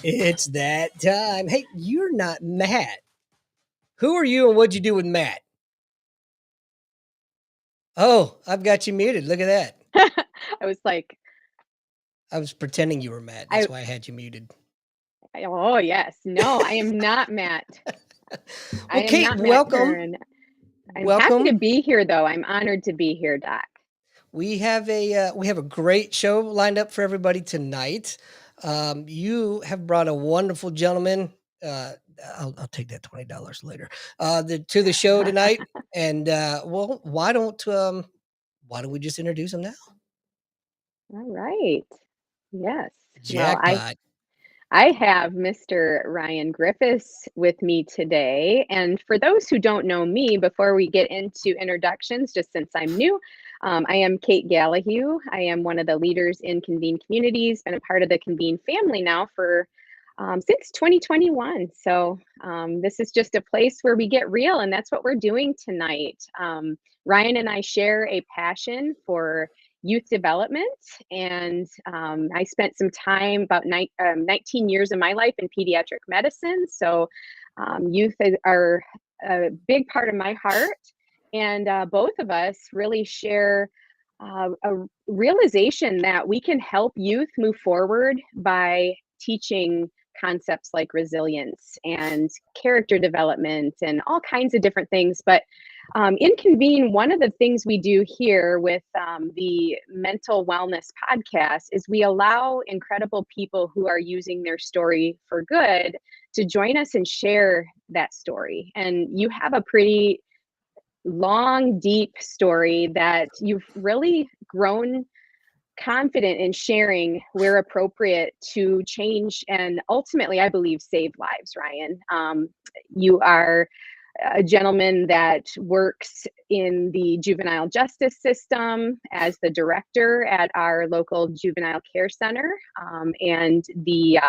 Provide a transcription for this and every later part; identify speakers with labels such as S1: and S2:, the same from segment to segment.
S1: It's that time. Hey, you're not Matt. Who are you and what'd you do with Matt? Oh, I've got you muted. Look at that.
S2: I was like,
S1: I was pretending you were Matt.
S2: I,
S1: That's why I had you muted.
S2: oh, yes. No, I am not Matt. I
S1: Well,
S2: am
S1: Kate,
S2: not Matt
S1: welcome.
S2: Curran. I'm happy to
S1: Welcome.
S2: be here, though. I'm honored to be here, Doc.
S1: We have a great show lined up for everybody tonight. You have brought a wonderful gentleman. Uh, I'll take that $20 later. To the show tonight, and well, why don't we just introduce him now?
S2: All right. Yes. Well,
S1: Jackpot.
S2: I have Mr. Ryan Griffus with me today. And for those who don't know me, before we get into introductions, just since I'm new, I am Kate Gallahue. I am one of the leaders in Convene Communities, been a part of the Convene family now for since 2021. So this is just a place where we get real, and that's what we're doing tonight. Ryan and I share a passion for youth development, and I spent some time, about 19 years of my life in pediatric medicine. So are a big part of my heart, and both of us really share a realization that we can help youth move forward by teaching concepts like resilience and character development and all kinds of different things. But in Convene, one of the things we do here with the Mental Wellness podcast is we allow incredible people who are using their story for good to join us and share that story. And you have a pretty long, deep story that you've really grown confident in sharing where appropriate to change and ultimately, I believe, save lives, Ryan. You are a gentleman that works in the juvenile justice system as the director at our local juvenile care center, and the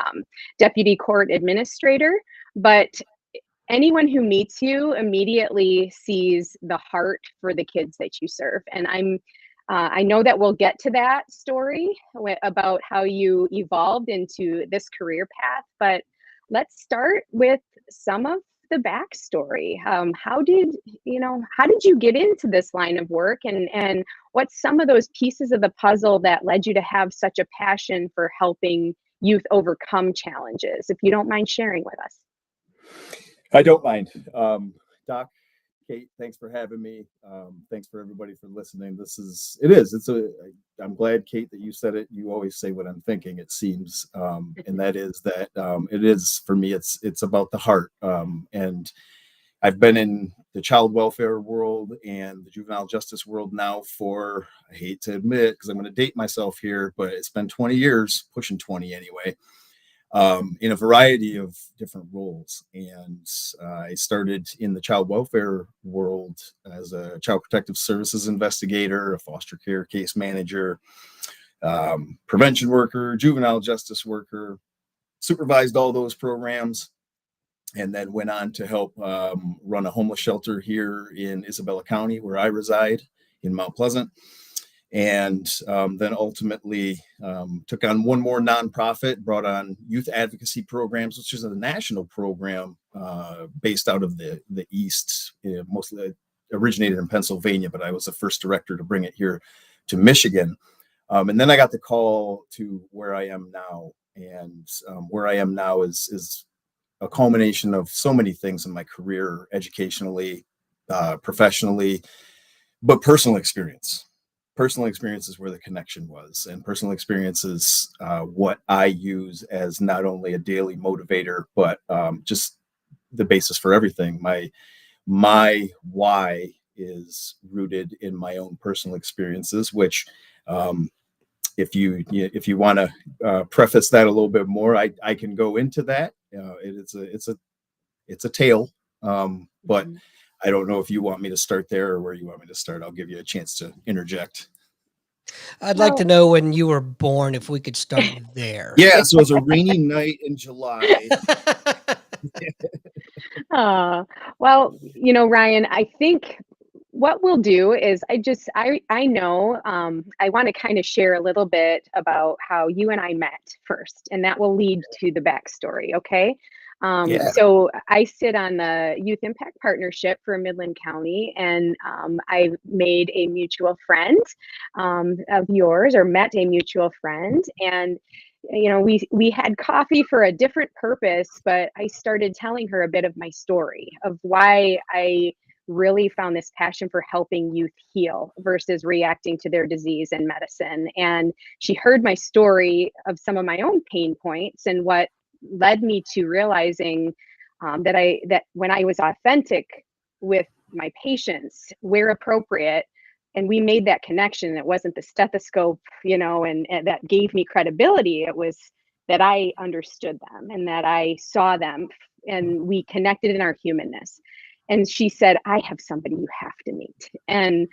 S2: deputy court administrator. But anyone who meets you immediately sees the heart for the kids that you serve. And I know that we'll get to that story about how you evolved into this career path, but let's start with some of the backstory. How did you get into this line of work, and what's some of those pieces of the puzzle that led you to have such a passion for helping youth overcome challenges? If you don't mind sharing with us.
S3: I don't mind. Doc, Kate, thanks for having me. Thanks for everybody for listening. I'm glad, Kate, that you said it. You always say what I'm thinking, it seems. And that is that it is, for me, it's about the heart. And I've been in the child welfare world and the juvenile justice world now for, I hate to admit, because I'm going to date myself here, but it's been 20 years, pushing 20 anyway. In a variety of different roles. And I started in the child welfare world as a child protective services investigator, a foster care case manager, prevention worker, juvenile justice worker, supervised all those programs, and then went on to help run a homeless shelter here in Isabella County, where I reside in Mount Pleasant. And then ultimately took on one more nonprofit, brought on youth advocacy programs, which is a national program based out of the East, mostly originated in Pennsylvania, but I was the first director to bring it here to Michigan. And then I got the call to where I am now. And where I am now is a culmination of so many things in my career, educationally, professionally, but personal experience. Personal experience is where the connection was, and personal experience is what I use as not only a daily motivator, but just the basis for everything. My why is rooted in my own personal experiences, which if you want to preface that a little bit more, I can go into that. It's a tale, but I don't know if you want me to start there or where you want me to start. I'll give you a chance to interject.
S1: I'd like to know when you were born, if we could start there.
S3: Yeah, so it was a rainy night in July.
S2: Well, Ryan, I think what we'll do is I know I want to kind of share a little bit about how you and I met first, and that will lead to the backstory. Okay.
S3: Yeah.
S2: So I sit on the Youth Impact Partnership for Midland County, and I made a mutual friend of yours, or met a mutual friend, and we had coffee for a different purpose, but I started telling her a bit of my story of why I really found this passion for helping youth heal versus reacting to their disease and medicine. And she heard my story of some of my own pain points, and what led me to realizing that when I was authentic with my patients, where appropriate, and we made that connection. It wasn't the stethoscope, and that gave me credibility. It was that I understood them and that I saw them, and we connected in our humanness. And she said, I have somebody you have to meet. And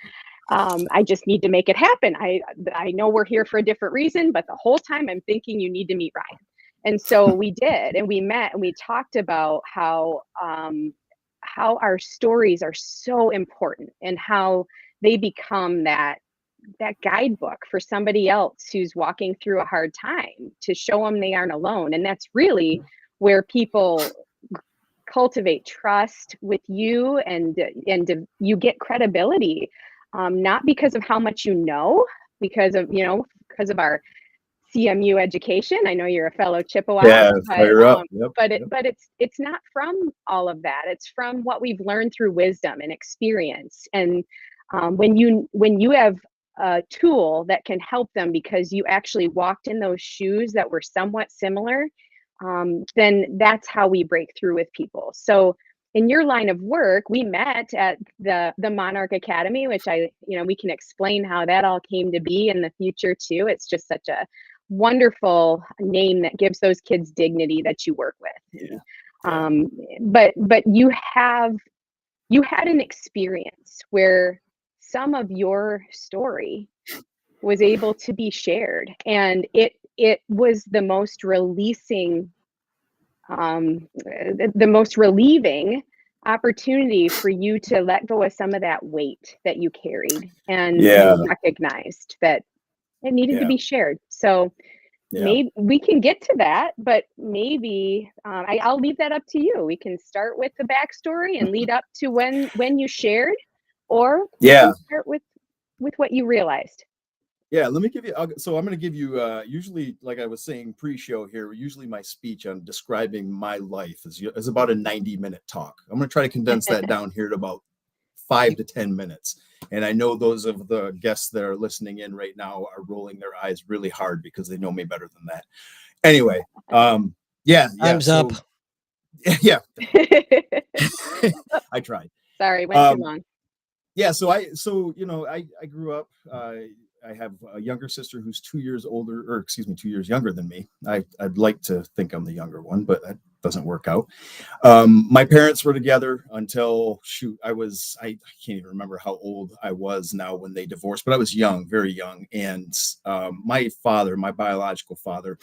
S2: I just need to make it happen. I know we're here for a different reason, but the whole time I'm thinking you need to meet Ryan. And so we did, and we met, and we talked about how our stories are so important, and how they become that guidebook for somebody else who's walking through a hard time, to show them they aren't alone. And that's really where people cultivate trust with you, and you get credibility, not because of how much you know, because of our CMU education. I know you're a fellow Chippewa,
S3: Yeah,
S2: but
S3: fire up. Yep.
S2: it's not from all of that. It's from what we've learned through wisdom and experience. And when you have a tool that can help them because you actually walked in those shoes that were somewhat similar, then that's how we break through with people. So in your line of work, we met at the Monarch Academy, which we can explain how that all came to be in the future too. It's just such a wonderful name that gives those kids dignity that you work with.
S3: Yeah.
S2: But you had an experience where some of your story was able to be shared, and it was the most releasing, the most relieving opportunity for you to let go of some of that weight that you carried, and
S3: Yeah.
S2: recognized that it needed to
S3: Yeah.
S2: be shared. So
S3: Yeah.
S2: maybe we can get to that, but maybe I'll leave that up to you. We can start with the backstory and lead up to when you shared, or we
S3: Yeah.
S2: can start with what you realized.
S3: Yeah, let me give you. So I'm going to give you. Usually, like I was saying pre-show here, usually my speech on describing my life is about a 90-minute talk. I'm going to try to condense that down here to about 5 to 10 minutes. And I know those of the guests that are listening in right now are rolling their eyes really hard because they know me better than that. Anyway, yeah.
S1: Time's up.
S3: Yeah, I tried.
S2: Sorry, went too long.
S3: Yeah, so I grew up. I have a younger sister who's 2 years older, or excuse me, 2 years younger than me. I'd like to think I'm the younger one, but that doesn't work out. My parents were together until I can't even remember how old I was now when they divorced, but I was young, very young. And my father, my biological father,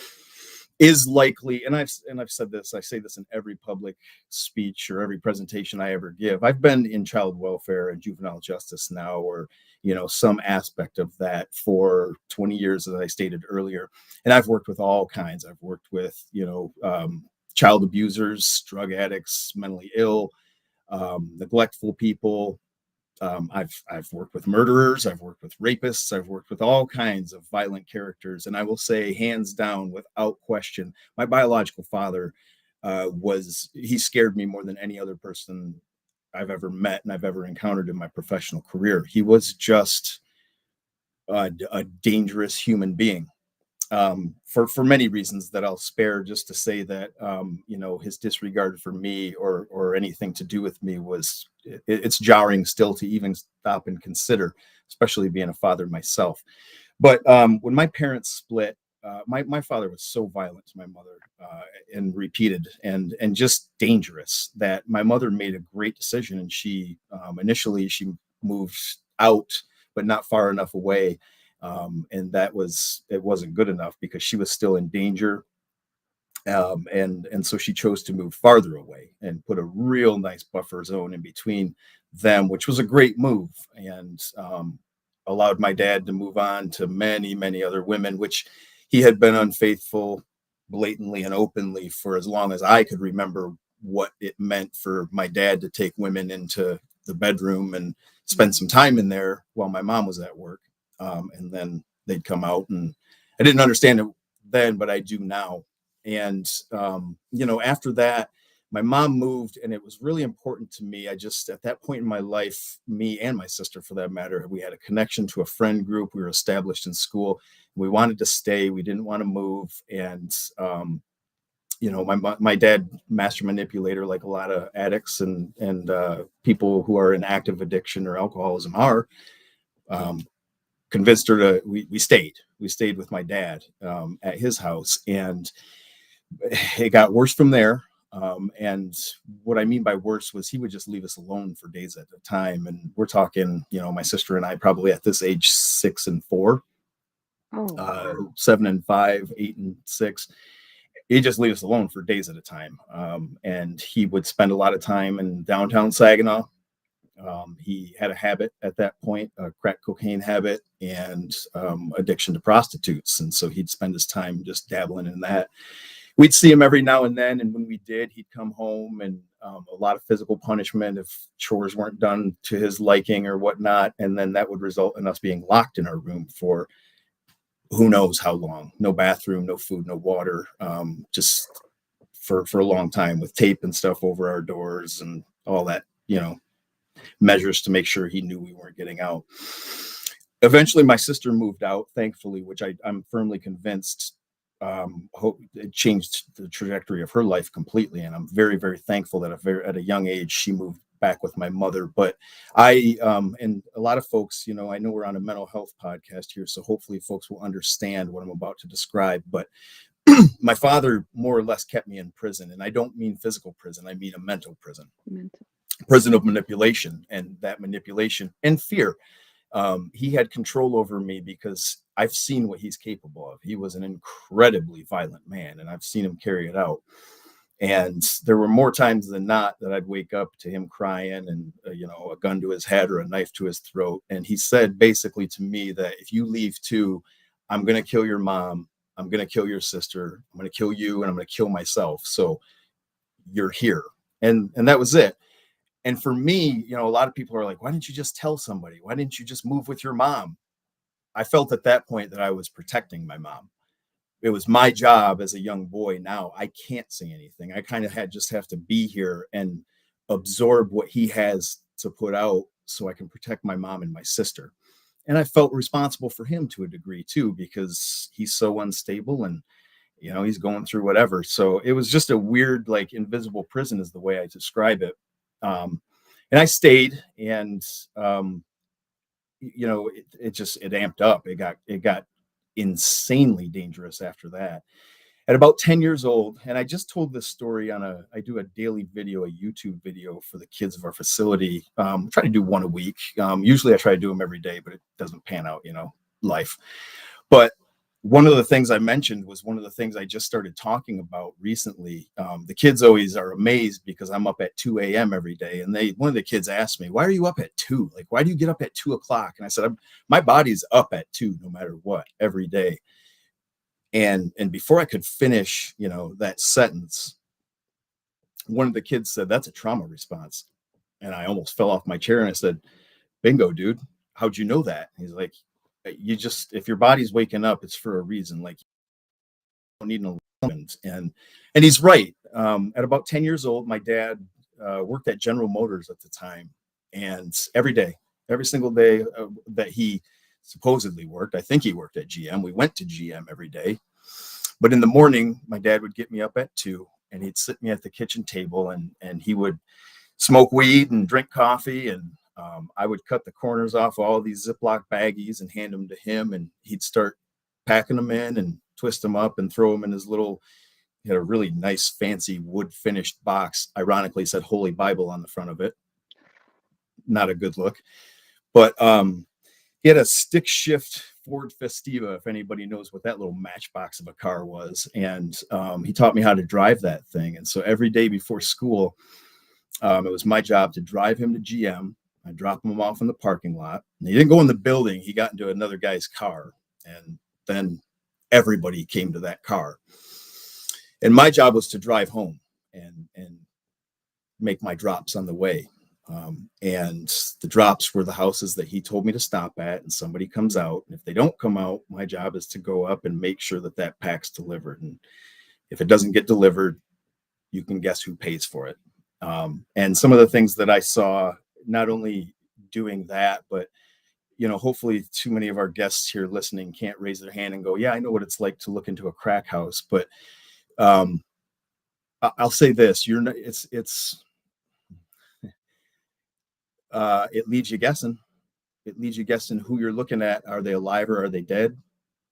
S3: is likely, and I've said this, I say this in every public speech or every presentation I ever give. I've been in child welfare and juvenile justice now, or some aspect of that, for 20 years, as I stated earlier. And I've worked with all kinds. I've worked with child abusers, drug addicts, mentally ill, neglectful people. I've worked with murderers, I've worked with rapists, I've worked with all kinds of violent characters, and I will say, hands down, without question, my biological father he scared me more than any other person I've ever met and I've ever encountered in my professional career. He was just a dangerous human being, for many reasons that I'll spare, just to say that his disregard for me or anything to do with me it's jarring still to even stop and consider, especially being a father myself. But when my parents split, my father was so violent to my mother, and repeated and just dangerous, that my mother made a great decision, and she initially she moved out, but not far enough away. And it wasn't good enough because she was still in danger. And so she chose to move farther away and put a real nice buffer zone in between them, which was a great move, and allowed my dad to move on to many, many other women, which he had been unfaithful blatantly and openly for as long as I could remember what it meant for my dad to take women into the bedroom and spend some time in there while my mom was at work. And then they'd come out, and I didn't understand it then, but I do now. And, after that, my mom moved, and it was really important to me. I just, at that point in my life, me and my sister, for that matter, we had a connection to a friend group. We were established in school. We wanted to stay. We didn't want to move. And, my dad, master manipulator, like a lot of addicts and people who are in active addiction or alcoholism are, convinced her to, we stayed with my dad at his house, and it got worse from there. And what I mean by worse was he would just leave us alone for days at a time. And we're talking, my sister and I probably at this age, 6 and 4,
S2: Oh,
S3: 7 and 5, 8 and 6. He'd just leave us alone for days at a time. And he would spend a lot of time in downtown Saginaw. He had a habit at that point, a crack cocaine habit, and addiction to prostitutes. And so he'd spend his time just dabbling in that. We'd see him every now and then. And when we did, he'd come home, and a lot of physical punishment if chores weren't done to his liking or whatnot. And then that would result in us being locked in our room for who knows how long. No bathroom, no food, no water, just for a long time, with tape and stuff over our doors and all that, measures to make sure he knew we weren't getting out. Eventually, my sister moved out, thankfully, which I'm firmly convinced it changed the trajectory of her life completely. And I'm very, very thankful that at a young age, she moved back with my mother. But and a lot of folks, I know we're on a mental health podcast here, so hopefully folks will understand what I'm about to describe. But my father more or less kept me in prison. And I don't mean physical prison. I mean a mental prison. Prison of manipulation, and that manipulation and fear. He had control over me because I've seen what he's capable of. He was an incredibly violent man, and I've seen him carry it out. And there were more times than not that I'd wake up to him crying and, a gun to his head or a knife to his throat. And he said basically to me that if you leave too, I'm going to kill your mom. I'm going to kill your sister. I'm going to kill you, and I'm going to kill myself. So you're here. And that was it. And for me, a lot of people are like, why didn't you just tell somebody? Why didn't you just move with your mom? I felt at that point that I was protecting my mom. It was my job as a young boy. Now I can't say anything. I kind of just have to be here and absorb what he has to put out so I can protect my mom and my sister. And I felt responsible for him to a degree too, because he's so unstable and, he's going through whatever. So it was just a weird, like, invisible prison is the way I describe it. And I stayed, and, it amped up. It got insanely dangerous after that. At about 10 years old, and I just told this story I do a daily video, a YouTube video for the kids of our facility. Try to do one a week. Usually I try to do them every day, but it doesn't pan out, life. But one of the things I mentioned was one of the things I just started talking about recently. The kids always are amazed because I'm up at 2 a.m. every day. And one of the kids asked me, why are you up at 2? Like, why do you get up at 2 o'clock? And I said, my body's up at 2 no matter what, every day. And before I could finish, that sentence, one of the kids said, that's a trauma response. And I almost fell off my chair, and I said, bingo, dude. How'd you know that? He's like, if your body's waking up, it's for a reason. Like, you don't need an alarm. And he's right. At about 10 years old, my dad worked at General Motors at the time. And every single day that he supposedly worked, I think he worked at GM. We went to GM every day. But in the morning, my dad would get me up at 2, and he'd sit me at the kitchen table, and he would smoke weed and drink coffee. And I would cut the corners off all these Ziploc baggies and hand them to him. And he'd start packing them in and twist them up and throw them in his he had a really nice, fancy wood finished box. Ironically, said Holy Bible on the front of it. Not a good look. But he had a stick shift Ford Festiva, if anybody knows what that little matchbox of a car was. And he taught me how to drive that thing. And so every day before school, it was my job to drive him to GM. I dropped him off in the parking lot. And he didn't go in the building. He got into another guy's car. And then everybody came to that car. And my job was to drive home and make my drops on the way. And the drops were the houses that he told me to stop at, and somebody comes out. And if they don't come out, my job is to go up and make sure that that pack's delivered. And if it doesn't get delivered, you can guess who pays for it. And some of the things that I saw, not only doing that, but hopefully too many of our guests here listening can't raise their hand and go, yeah, I know what it's like to look into a crack house. But I'll say this, it leaves you guessing. It leaves you guessing who you're looking at. Are they alive or are they dead?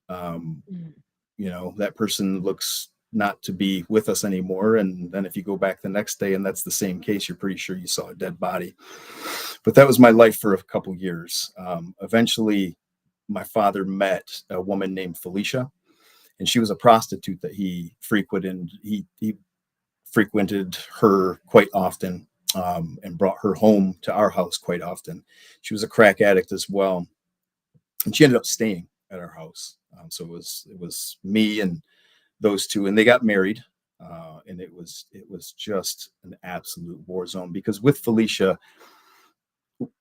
S3: That person looks not to be with us anymore. And then if you go back the next day and that's the same case, you're pretty sure you saw a dead body. But that was my life for a couple years. Eventually, my father met a woman named Felicia, and she was a prostitute that he frequented. He frequented her quite often, and brought her home to our house quite often. She was a crack addict as well, and she ended up staying at our house. So it was me and those two, and they got married. And it was just an absolute war zone, because with Felicia,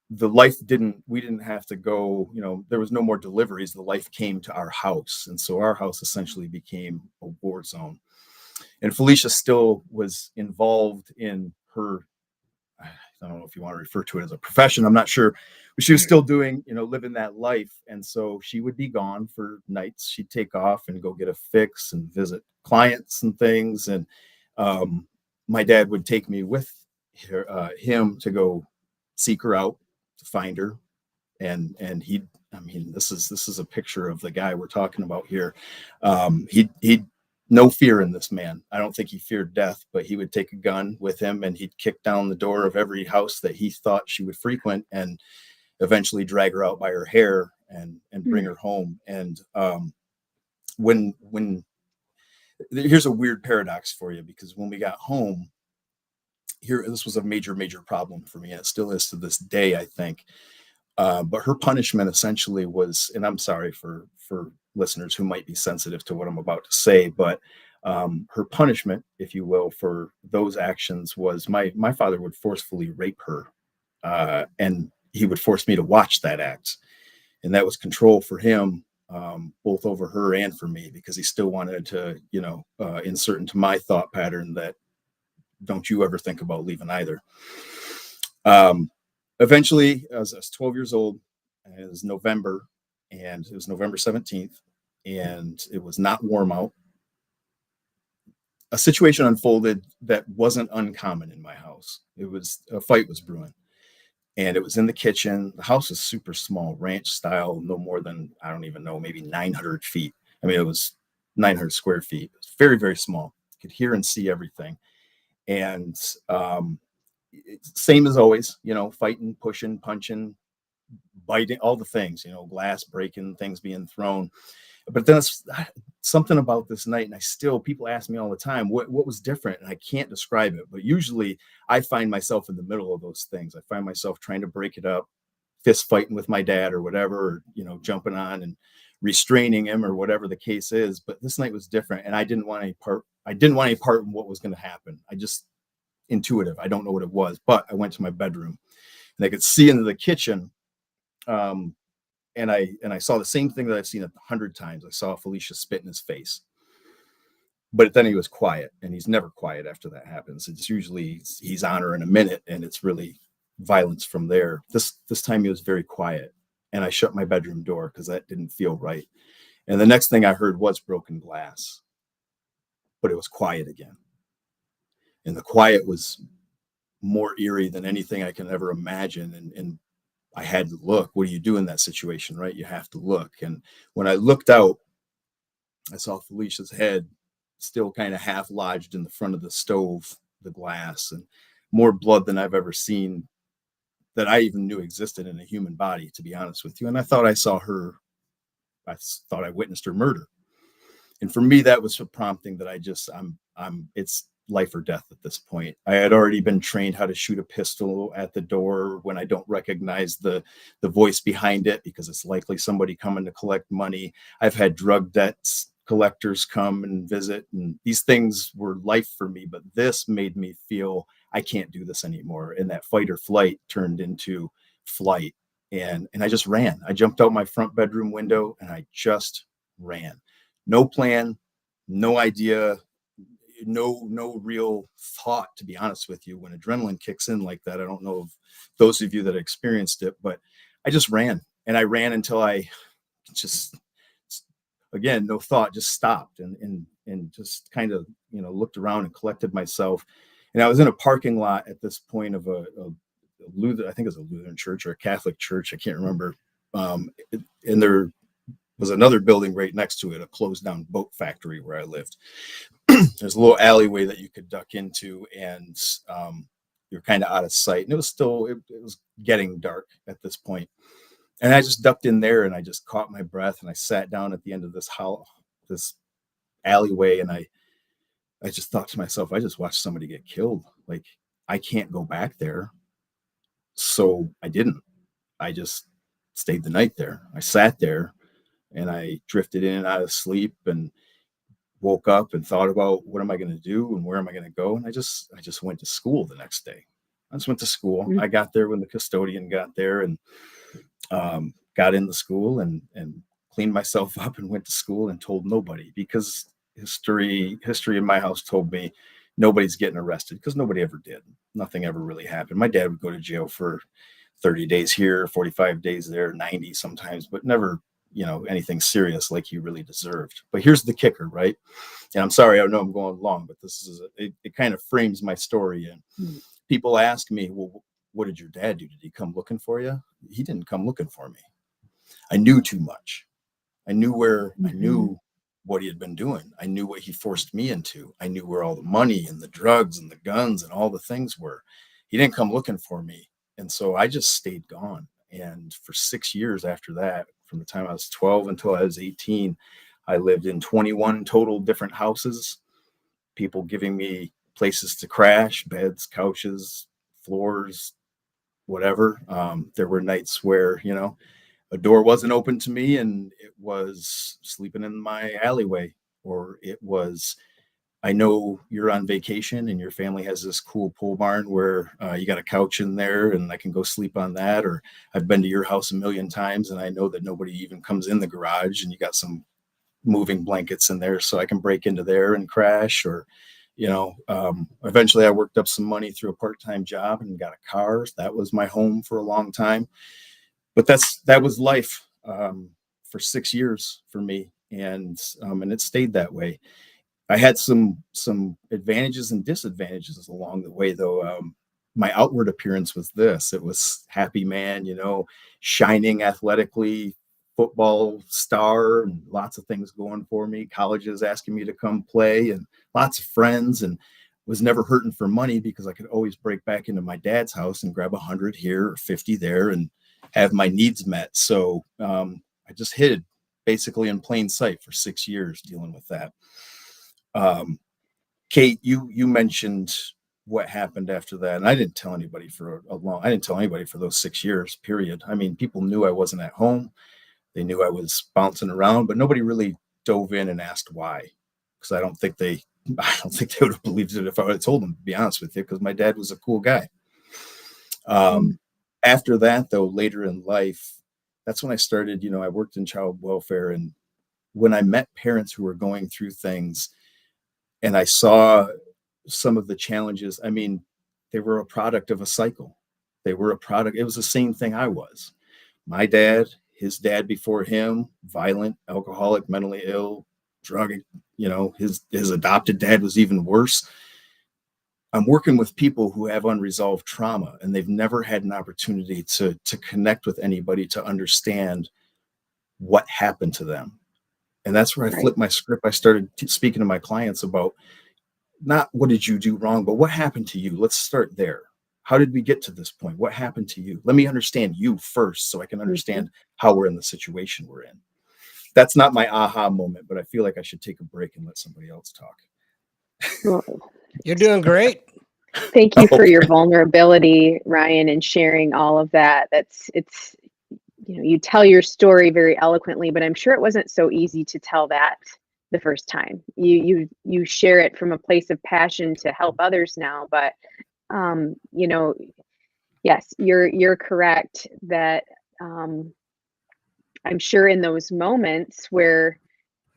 S3: we didn't have to go, there was no more deliveries. The life came to our house. And so our house essentially became a war zone. And Felicia still was involved in her, I don't know if you want to refer to it as a profession, I'm not sure, but she was still doing, living that life. And so she would be gone for nights. She'd take off and go get a fix and visit clients and things. And my dad would take me with him to go seek her out, to find her. And this is a picture of the guy we're talking about here. He'd no fear in this man. I don't think he feared death, but he would take a gun with him and he'd kick down the door of every house that he thought she would frequent, and eventually drag her out by her hair and bring her home. And when here's a weird paradox for you, because when we got home here, this was a major problem for me, and it still is to this day, I think. But her punishment essentially was, and I'm sorry for listeners who might be sensitive to what I'm about to say, but her punishment, if you will, for those actions was my father would forcefully rape her, and he would force me to watch that act. And that was control for him, both over her and for me, because he still wanted to, insert into my thought pattern that don't you ever think about leaving either. Eventually, I was 12 years old, and it was November, and it was November 17th, and it was not warm out. A situation unfolded that wasn't uncommon in my house. A fight was brewing, and it was in the kitchen. The house was super small, ranch style, no more than, I don't even know, maybe 900 feet. I mean, it was 900 square feet. It was very, very small. You could hear and see everything. And same as always, fighting, pushing, punching, biting, all the things, glass breaking, things being thrown. But then it's something about this night, and people ask me all the time, what was different? And I can't describe it, but usually I find myself in the middle of those things. I find myself trying to break it up, fist fighting with my dad or whatever, or, jumping on and restraining him or whatever the case is. But this night was different, and I didn't want any part in what was going to happen. I just intuitive. I don't know what it was, but I went to my bedroom and I could see into the kitchen. And I saw the same thing that I've seen 100 times. I saw Felicia spit in his face, but then he was quiet, and he's never quiet after that happens. It's usually he's on her in a minute, and it's really violence from there. This time he was very quiet, and I shut my bedroom door because that didn't feel right. And the next thing I heard was broken glass, but it was quiet again. And the quiet was more eerie than anything I can ever imagine. And I had to look. What do you do in that situation, right? You have to look. And when I looked out, I saw Felicia's head still kind of half lodged in the front of the stove, the glass, and more blood than I've ever seen that I even knew existed in a human body, to be honest with you. And I thought I saw her. I thought I witnessed her murder. And for me, that was a prompting that it's life or death at this point. I had already been trained how to shoot a pistol at the door when I don't recognize the voice behind it, because it's likely somebody coming to collect money. I've had drug debts collectors come and visit, and these things were life for me, but this made me feel I can't do this anymore. And that fight or flight turned into flight. And I just ran. I jumped out my front bedroom window and I just ran. No plan, no idea, no real thought, to be honest with you. When adrenaline kicks in like that, I don't know if those of you that experienced it, but I just ran. And I ran until I just, again, no thought, just stopped and just kind of, looked around and collected myself. And I was in a parking lot at this point of a Lutheran, I think it was a Lutheran church or a Catholic church, I can't remember. And there was another building right next to it, a closed down boat factory where I lived. There's a little alleyway that you could duck into, and you're kind of out of sight. And it was still, it was getting dark at this point. And I just ducked in there and I just caught my breath and I sat down at the end of this alleyway. And I just thought to myself, I just watched somebody get killed. Like, I can't go back there. So I didn't. I just stayed the night there. I sat there and I drifted in and out of sleep and woke up and thought about what am I going to do and where am I going to go? And I just went to school the next day. I just went to school. I got there when the custodian got there and got in the school and cleaned myself up and went to school and told nobody, because history in my house told me nobody's getting arrested, because nobody ever did. Nothing ever really happened. My dad would go to jail for 30 days here, 45 days there, 90 sometimes, but never, anything serious like he really deserved. But here's the kicker, right? And I'm sorry, I know I'm going long, but this is it kind of frames my story. And people ask me, well, what did your dad do? Did he come looking for you? He didn't come looking for me. I knew too much. I knew what he had been doing. I knew what he forced me into. I knew where all the money and the drugs and the guns and all the things were. He didn't come looking for me. And so I just stayed gone. And for 6 years after that, from the time I was 12 until I was 18, I lived in 21 total different houses, people giving me places to crash, beds, couches, floors, whatever. There were nights where, a door wasn't open to me and it was sleeping in my alleyway, or it was, I know you're on vacation and your family has this cool pole barn where you got a couch in there and I can go sleep on that. Or I've been to your house a million times and I know that nobody even comes in the garage and you got some moving blankets in there, so I can break into there and crash. Or, eventually I worked up some money through a part-time job and got a car. That was my home for a long time. But that was life for 6 years for me. And it stayed that way. I had some advantages and disadvantages along the way, though. My outward appearance was this. It was happy man, shining athletically, football star, and lots of things going for me. Colleges asking me to come play and lots of friends, and was never hurting for money because I could always break back into my dad's house and grab 100 here or 50 there and have my needs met. So I just hid basically in plain sight for 6 years dealing with that. Kate, you mentioned what happened after that, and I didn't tell anybody for those 6 years, period. I mean, people knew I wasn't at home. They knew I was bouncing around, but nobody really dove in and asked why, because I don't think they would have believed it if I would have told them, to be honest with you, because my dad was a cool guy. After that, though, later in life, that's when I started, I worked in child welfare. And when I met parents who were going through things and I saw some of the challenges, I mean, they were a product of a cycle. It was the same thing I was. My dad, his dad before him, violent, alcoholic, mentally ill, drug, his adopted dad was even worse. I'm working with people who have unresolved trauma and they've never had an opportunity to connect with anybody to understand what happened to them. And that's where I flipped my script. I started speaking to my clients about not what did you do wrong, but what happened to you? Let's start there. How did we get to this point? What happened to you? Let me understand you first so I can understand how we're in the situation we're in. That's not my aha moment, but I feel like I should take a break and let somebody else talk.
S2: Well,
S1: You're doing great.
S2: Thank you for
S3: Okay.
S2: your vulnerability, Ryan, and sharing all of that. It's you tell your story very eloquently, but I'm sure it wasn't so easy to tell that the first time. You share it from a place of passion to help others now, but um, you know, yes, you're correct that um, I'm sure in those moments where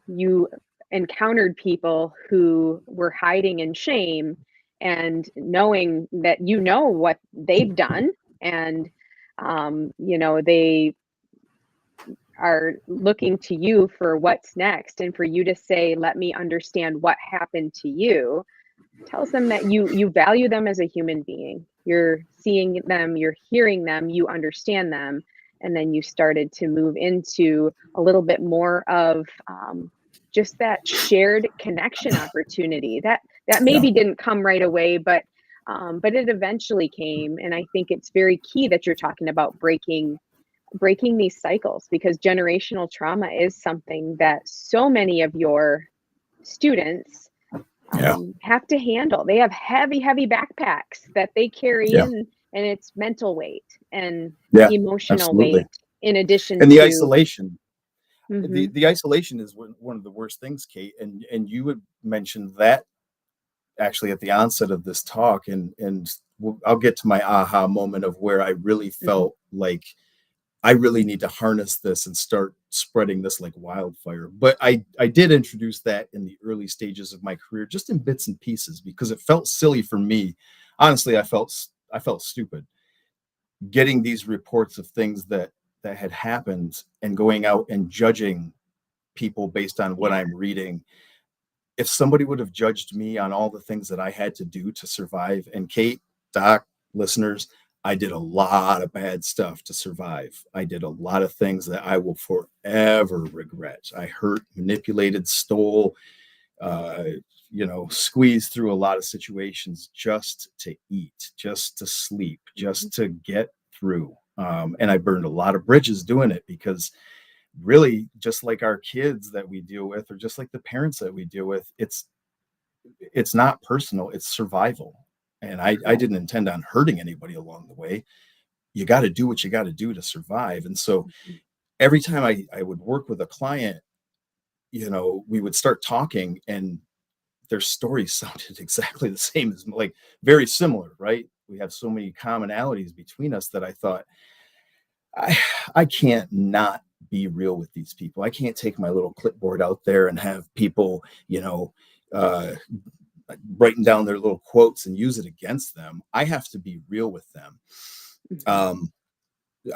S2: you encountered people who were hiding in shame and knowing that what they've done, and they are looking to you for what's next, and for you to say, let me understand what happened to you, tells them that you value them as a human being. You're seeing them, you're hearing them, you understand them, and then you started to move into a little bit more of just that shared connection opportunity that
S3: Yeah.
S2: maybe didn't come right away, but it eventually came. And I think it's very key that you're talking about breaking these cycles, because generational trauma is something that so many of your students
S3: Yeah.
S2: have to handle. They have heavy, heavy backpacks that they carry
S3: Yeah.
S2: in, and it's mental weight and
S3: Yeah.
S2: emotional
S3: Absolutely.
S2: weight in addition
S3: And the
S2: to.
S3: isolation,
S2: Mhm,
S3: the isolation is one of the worst things, Kate. And you had mentioned that actually at the onset of this talk, and I'll get to my aha moment of where I really
S2: mhm,
S3: felt like I really need to harness this and start spreading this like wildfire. But I did introduce that in the early stages of my career, just in bits and pieces, because it felt silly for me. Honestly, I felt stupid getting these reports of things that had happened and going out and judging people based on what
S2: yeah.
S3: I'm reading. If somebody would have judged me on all the things that I had to do to survive, and Kate, Doc, listeners, I did a lot of bad stuff to survive. I did a lot of things that I will forever regret. I hurt, manipulated, stole, uh, squeezed through a lot of situations just to eat, just to sleep,
S2: Mhm,
S3: just to get through. And I burned a lot of bridges doing it, because really, just like our kids that we deal with, or just like the parents that we deal with, it's not personal, it's survival. And I
S2: right.
S3: didn't intend on hurting anybody along the way. You got to do what you got to do to survive. And so
S2: Mhm,
S3: every time I would work with a client, we would start talking, and their stories sounded exactly the same, as like very similar, right? We have so many commonalities between us that I thought, I I can't not be real with these people. I can't take my little clipboard out there and have people, uh, writing down their little quotes and use it against them. I have to be real with them.
S2: mhm,
S3: Um,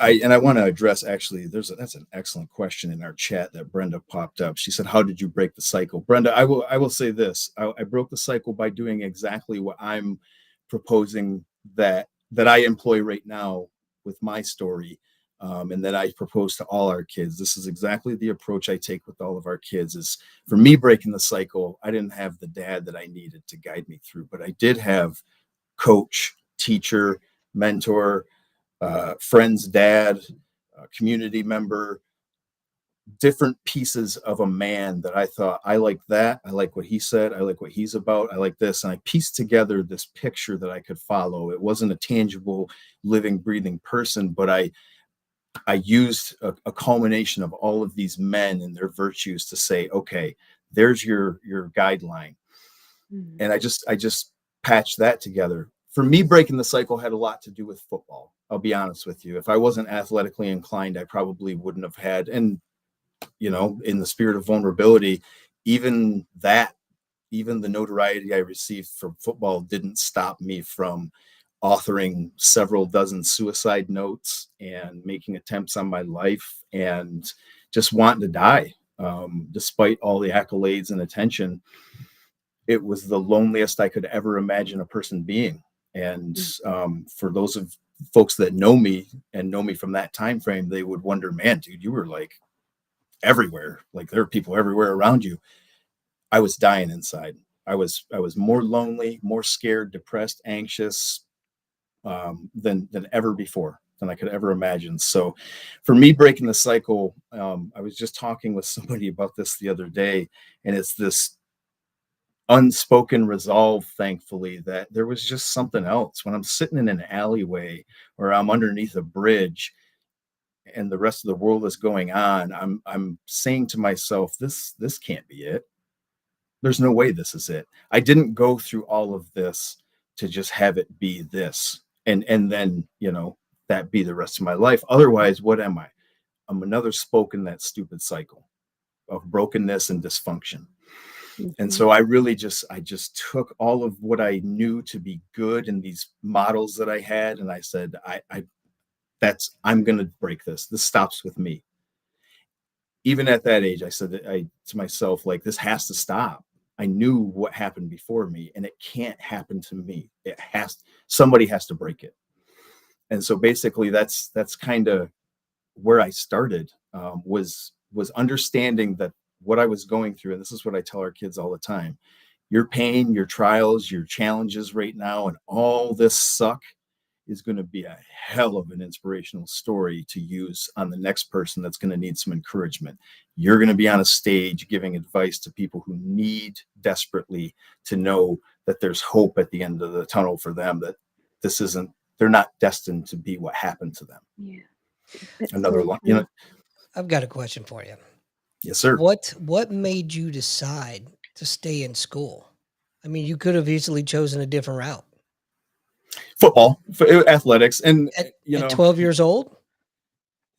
S3: I want to address, actually, that's an excellent question in our chat that Brenda popped up. She said, "How did you break the cycle?" Brenda, I will say this: I broke the cycle by doing exactly what I'm proposing, that I employ right now with my story, and that I propose to all our kids. This is exactly the approach I take with all of our kids. Is, for me, breaking the cycle, I didn't have the dad that I needed to guide me through, but I did have coach, teacher, mentor, friend's dad, community member, different pieces of a man that I thought, I like that. I like what he said. I like what he's about. I like this. And I pieced together this picture that I could follow. It wasn't a tangible, living, breathing person, but I used a culmination of all of these men and their virtues to say, okay, there's your guideline.
S2: mhm,
S3: And I just patched that together. For me, breaking the cycle had a lot to do with football. I'll be honest with you. If I wasn't athletically inclined, I probably wouldn't have had. And in the spirit of vulnerability, even that, even the notoriety I received from football didn't stop me from authoring several dozen suicide notes and making attempts on my life and just wanting to die. Despite all the accolades and attention, it was the loneliest I could ever imagine a person being. And
S2: mhm,
S3: for those of folks that know me and know me from that time frame, they would wonder, man, dude, you were like everywhere. Like, there are people everywhere around you. I was dying inside. I was more lonely, more scared, depressed, anxious, than ever before, than I could ever imagine. So, for me, breaking the cycle, I was just talking with somebody about this the other day, and it's this unspoken resolve, thankfully, that there was just something else. When I'm sitting in an alleyway or I'm underneath a bridge and the rest of the world is going on, I'm saying to myself, this can't be it. There's no way this is it. I didn't go through all of this to just have it be this and then, that be the rest of my life. Otherwise, what am I? I'm another spoke in that stupid cycle of brokenness and dysfunction. And
S2: Mhm.
S3: so I just took all of what I knew to be good in these models that I had, and I said, I'm going to break this. This stops with me. Even at that age, I said to myself, like, this has to stop. I knew what happened before me, and it can't happen to me. Somebody has to break it. And so basically, that's kind of where I started, was understanding that what I was going through, and this is what I tell our kids all the time: your pain, your trials, your challenges right now, and all this suck is going to be a hell of an inspirational story to use on the next person that's going to need some encouragement. You're going to be on a stage giving advice to people who need desperately to know that there's hope at the end of the tunnel for them, that they're not destined to be what happened to them.
S2: Yeah, that's
S3: Another
S2: so
S3: one,
S2: true.
S1: I've got a question for you.
S3: yes, sir.
S1: What made you decide to stay in school? I mean, you could have easily chosen a different route.
S3: Football, athletics, and
S1: At 12 years old?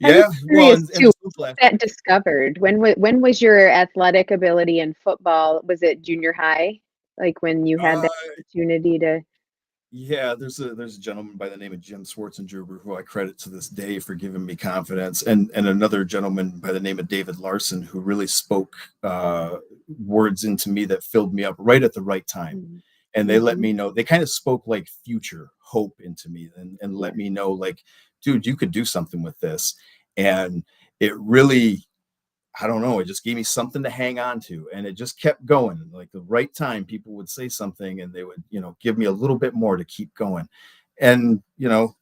S2: I was
S3: yeah, well,
S2: curious
S3: and
S2: too,
S3: the
S2: when
S3: social
S2: was that
S3: aspect.
S2: discovered? When was your athletic ability in football? Was it junior high? Like when you had
S3: Uh,
S2: that opportunity to
S3: yeah, there's a gentleman by the name of Jim Swartzendruber who I credit to this day for giving me confidence, and another gentleman by the name of David Larson who really spoke words into me that filled me up right at the right time.
S2: Mhm.
S3: And they let
S2: Mhm.
S3: me know, they kind of spoke like future hope into me, and
S2: Yeah.
S3: let me know, like, dude, you could do something with this. And it really, I don't know, it just gave me something to hang on to, and it just kept going. Like the right time, people would say something and they would, give me a little bit more to keep going. And,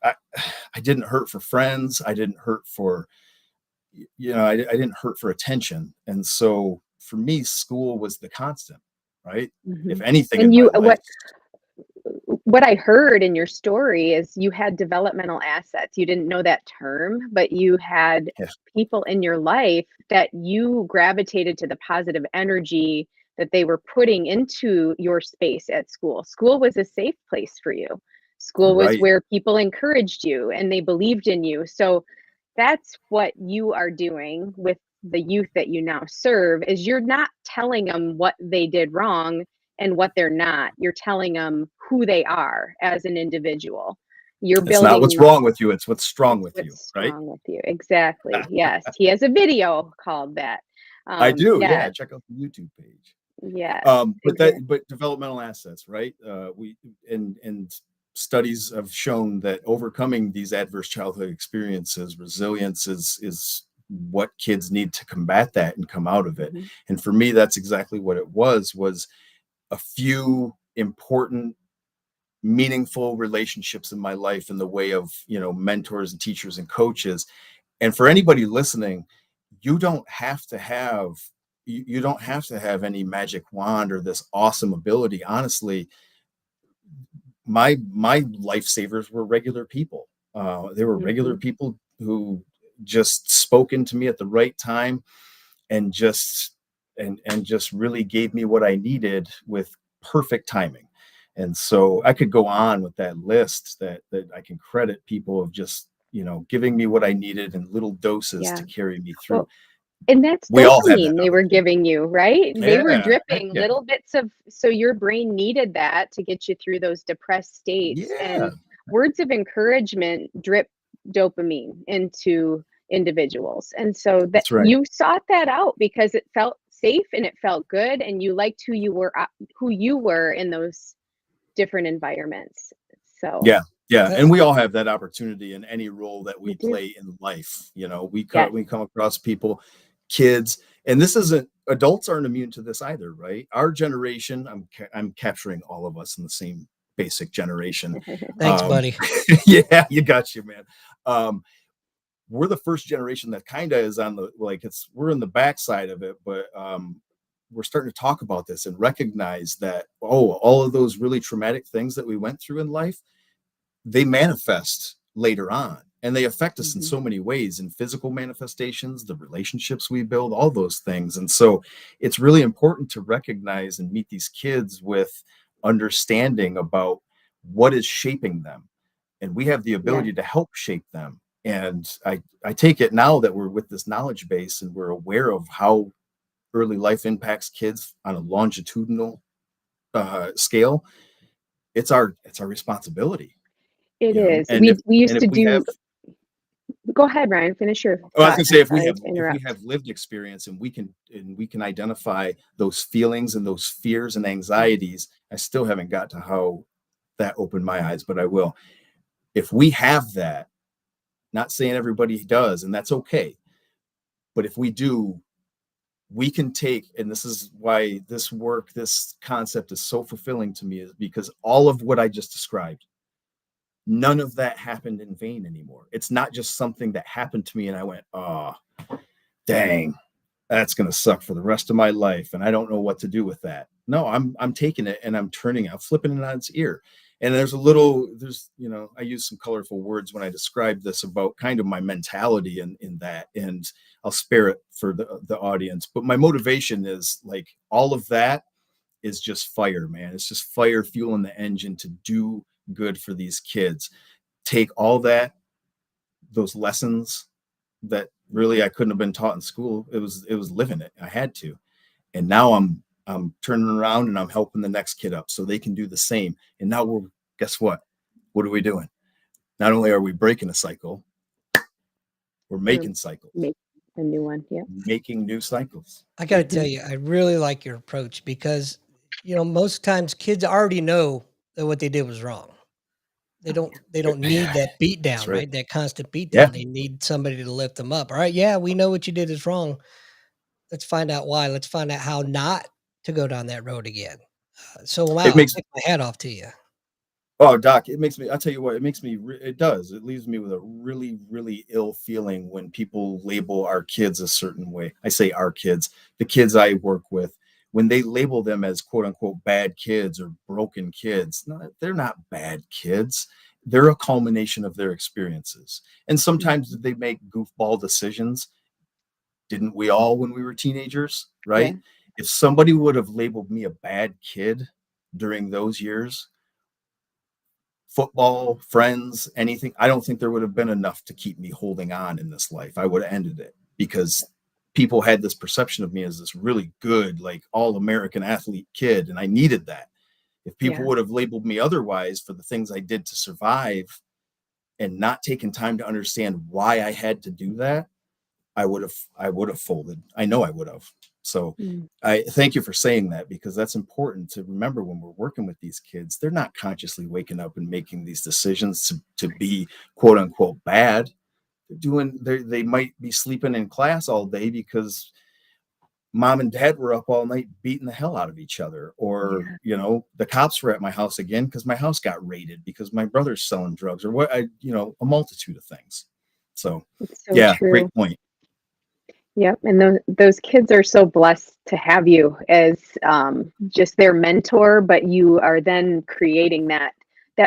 S3: I didn't hurt for friends. I didn't hurt for, I didn't hurt for attention. And so for me, school was the constant, right? If
S2: Mhm.
S3: anything in
S2: And
S3: my
S2: you
S3: life.
S2: what I heard in your story is you had developmental assets. You didn't know that term, but you had
S3: Yeah,
S2: people in your life that you gravitated to the positive energy that they were putting into your space at school. School was a safe place for you. School was
S3: right.
S2: where people encouraged you and they believed in you. So that's what you are doing with the youth that you now serve is you're not telling them what they did wrong and what they're not. You're telling them who they are as an individual. You're
S3: It's not what's
S2: building
S3: wrong with you, it's what's strong
S2: it's
S3: with you,
S2: what's
S3: right?
S2: strong with you. Exactly. Yes. He has a video called that.
S3: I do, yeah.
S2: Yes,
S3: Check out the YouTube page.
S2: yes, exactly.
S3: But developmental assets, right? We and studies have shown that overcoming these adverse childhood experiences, resilience is what kids need to combat that and come out of it.
S2: Mhm.
S3: And for me, that's exactly what it was a few important, meaningful relationships in my life in the way of, mentors and teachers and coaches. And for anybody listening, you don't have to have you don't have to have any magic wand or this awesome ability. Honestly, my lifesavers were regular people. They were regular
S2: Mhm.
S3: people who just spoke into me at the right time, and just really gave me what I needed with perfect timing. And so I could go on with that list that I can credit people of just, giving me what I needed in little doses
S2: Yeah.
S3: to carry me through.
S2: Well, and that's
S3: We all have that
S2: dopamine they were
S3: opportunity.
S2: giving you, right? They were
S3: Yeah. Heck
S2: dripping
S3: yeah.
S2: little bits of so your brain needed that to get you through those depressed states,
S3: Yeah.
S2: and words of encouragement drip dopamine into individuals, and so that
S3: That's right.
S2: you sought that out because it felt safe and it felt good, and you liked who you were in those different environments. So,
S3: Yeah. Yeah.
S1: Uh,
S3: And we all have that opportunity in any role that
S2: you
S3: we
S2: do.
S3: play in life. We
S2: Yes.
S3: we come across people, kids, and this isn't adults aren't immune to this either, right? Our generation, I'm capturing all of us in the same basic generation.
S1: Thanks,
S3: Um,
S1: buddy.
S3: yeah, you got you, man. Um, we're the first generation that kind of is on the, like, we're in the backside of it, but we're starting to talk about this and recognize that, oh, all of those really traumatic things that we went through in life, they manifest later on, and they affect us in
S2: Mhm.
S3: so many ways, in physical manifestations, the relationships we build, all those things. And so it's really important to recognize and meet these kids with understanding about what is shaping them, and we have the
S2: Yeah,
S3: ability to help shape them. And I take it now that we're with this knowledge base and we're aware of how early life impacts kids on a longitudinal scale. It's our responsibility,
S2: it is.
S3: and
S2: We used
S3: if
S2: to
S3: we have,
S2: do. Go ahead, Ryan. Finish your
S3: oh, I was
S2: thought.
S3: gonna say,
S2: I'm
S3: if we
S2: sorry
S3: have
S2: to
S3: if we
S2: interrupt.
S3: have lived experience, and we can identify those feelings and those fears and
S2: Mhm.
S3: anxieties. I still haven't got to how that opened my eyes, but I will. If we have that, not saying everybody does, and that's okay, but if we do, we can take, and this is why this work, this concept is so fulfilling to me, is because all of what I just described, none of that happened in vain anymore. It's not just something that happened to me and I went, oh, dang, that's going to suck for the rest of my life and I don't know what to do with that. No, I'm taking it and I'm flipping it on its ear. And I use some colorful words when I describe this about kind of my mentality in that, and I'll spare it for the audience, but my motivation is like, all of that is just fire, man. It's just fire fueling the engine to do good for these kids. Take all those lessons that really I couldn't have been taught in school. It was living it. I had to. And now I'm turning around and I'm helping the next kid up so they can do the same. And now guess what are we doing? Not only are we breaking a cycle, we're
S2: We're
S3: making cycles,
S2: making a new one. Yeah.
S3: making new cycles.
S1: I got to tell
S2: Hmm.
S1: you, I really like your approach because, most times kids already know that what they did was wrong. They
S2: Oh
S1: don't
S2: yeah.
S1: they don't need that beat
S3: That's
S1: down,
S3: right.
S1: right? That constant beat
S3: Yeah.
S1: down. They need somebody to lift them up. All right, yeah, we know what you did is wrong. Let's find out why. Let's find out how not to go down that road again. So
S3: It
S1: wow, I
S3: makes
S1: take my hat off to you.
S3: Oh, Doc, it makes me, I'll tell you what, it does. It leaves me with a really, really ill feeling when people label our kids a certain way. I say our kids, the kids I work with, when they label them as quote unquote bad kids or broken kids. No, they're not bad kids. They're a culmination of their experiences. And sometimes
S2: Mhm.
S3: they make goofball decisions. Didn't we all when we were teenagers,
S2: Yeah.
S3: right? If somebody would have labeled me a bad kid during those years, football, friends, anything, I don't think there would have been enough to keep me holding on in this life. I would have ended it because people had this perception of me as this really good, like all American athlete kid. And I needed that. If people
S2: Yeah.
S3: would have labeled me otherwise for the things I did to survive and not taken time to understand why I had to do that, I would have folded. I know I would have. So
S2: Mm.
S3: I thank you for saying that, because that's important to remember when we're working with these kids. They're not consciously waking up and making these decisions to be quote unquote bad. They might be sleeping in class all day because mom and dad were up all night beating the hell out of each other, or
S2: Yeah.
S3: the cops were at my house again because my house got raided because my brother's selling drugs, or a multitude of things. So
S2: It's so
S3: yeah,
S2: true.
S3: great point.
S2: Yep, and those kids are so blessed to have you as just their mentor, but you are then creating that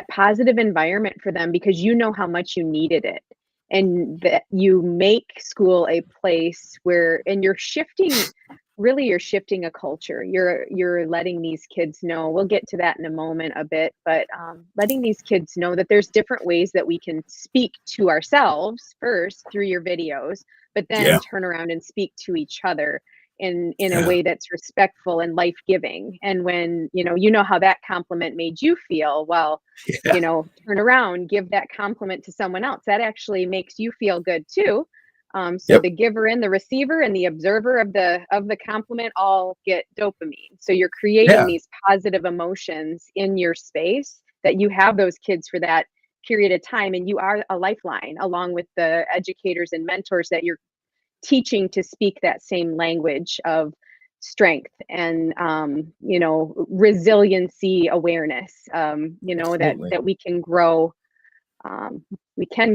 S2: positive environment for them because you know how much you needed it, and that you make school a place where, and you're shifting a culture. You're letting these kids know. We'll get to that in a moment a bit, but letting these kids know that there's different ways that we can speak to ourselves first through your videos, but then
S3: Yeah,
S2: turn around and speak to each other in a
S3: yeah,
S2: way that's respectful and life-giving. And when you know how that compliment made you feel, well,
S3: yeah.
S2: turn around, give that compliment to someone else. That actually makes you feel good too. So
S3: Yep.
S2: the giver and the receiver and the observer of the compliment all get dopamine. So you're creating
S3: Yeah.
S2: these positive emotions in your space that you have those kids for that period of time, and you are a lifeline along with the educators and mentors that you're teaching to speak that same language of strength and resiliency awareness, that
S3: Absolutely.
S2: we can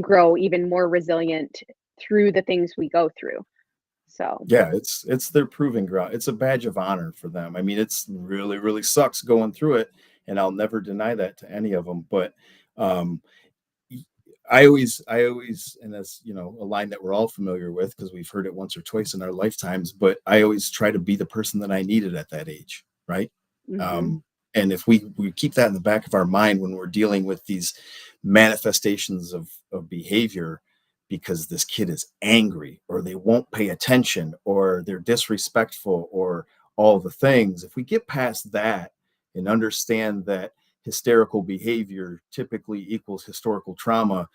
S2: grow even more resilient through the things we go through. So
S3: Yeah, it's their proving ground. It's a badge of honor for them. I mean, it's really, really sucks going through it, and I'll never deny that to any of them. But um, I always, and that's, a line that we're all familiar with because we've heard it once or twice in our lifetimes. But I always try to be the person that I needed at that age, right?
S2: mhm,
S3: Um, and if we keep that in the back of our mind when we're dealing with these manifestations of behavior, because this kid is angry or they won't pay attention or they're disrespectful or all the things, if we get past that and understand that hysterical behavior typically equals historical trauma,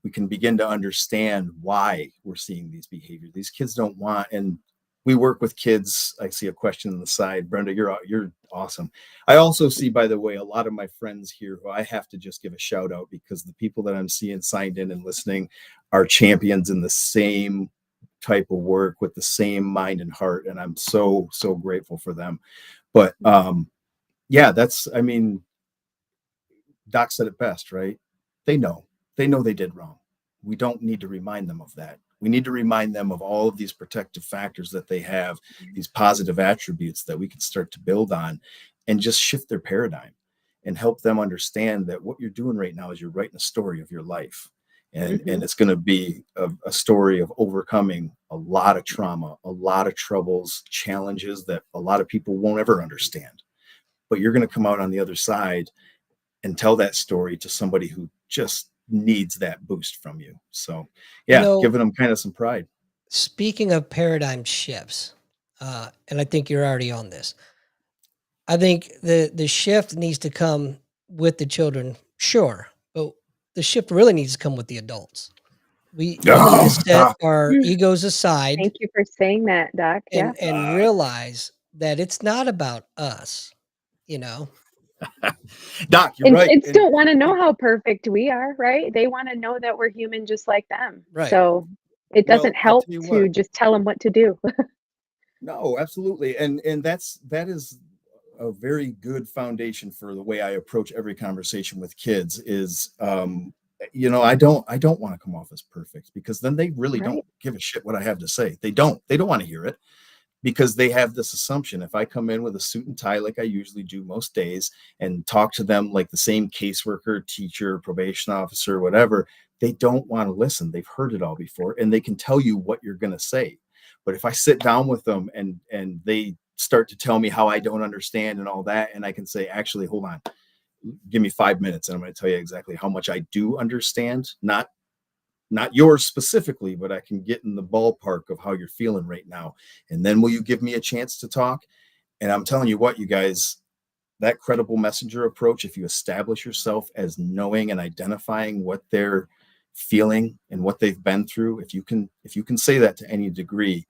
S3: we can begin to understand why we're seeing these behaviors. These kids don't want, and we work with kids. I see a question on the side. Brenda, you're awesome. I also see, by the way, a lot of my friends here who I have to just give a shout out, because the people that I'm seeing signed in and listening are champions in the same type of work with the same mind and heart, and I'm so grateful for them. But yeah, that's, I mean, Doc said it best, right? They know. They know they did wrong. We don't need to remind them of that. We need to remind them of all of these protective factors that they have, these positive attributes that we can start to build on, and just shift their paradigm and help them understand that what you're doing right now is you're writing a story of your life. And
S2: mhm,
S3: it's going to be a story of overcoming a lot of trauma, a lot of troubles, challenges that a lot of people won't ever understand. But you're going to come out on the other side and tell that story to somebody who just needs that boost from you. So,
S1: You
S3: yeah,
S1: know,
S3: giving them kind of some pride.
S1: speaking of paradigm shifts, and I think you're already on this. I think the shift needs to come with the children, sure, but the shift really needs to come with the adults. We need to
S3: Oh,
S1: set
S3: Doc,
S1: our egos aside
S2: thank you for saying that, Doc. Yeah.
S1: and realize that it's not about us, you know?
S3: Doc, you're
S2: And
S3: right.
S2: kids
S3: And
S2: don't wanna know how perfect we are, right? They wanna know that we're human just like them.
S1: Right.
S2: So, it
S3: well,
S2: doesn't
S3: I'll
S2: help
S3: tell you what.
S2: to just tell them what to do.
S3: No, absolutely. And that is a very good foundation for the way I approach every conversation with kids is I don't want to come off as perfect, because then they really don't
S2: Right.
S3: give a shit what I have to say. They don't want to hear it, because they have this assumption if I come in with a suit and tie like I usually do most days and talk to them like the same caseworker, teacher, probation officer, whatever, they don't want to listen. They've heard it all before and they can tell you what you're going to say. But if I sit down with them and they start to tell me how I don't understand and all that, and I can say, actually, hold on, give me 5 minutes and I'm going to tell you exactly how much I do understand, not yours specifically, but I can get in the ballpark of how you're feeling right now. And then will you give me a chance to talk? And I'm telling you what, you guys, that credible messenger approach, if you establish yourself as knowing and identifying what they're feeling and what they've been through, if you can say that to any degree,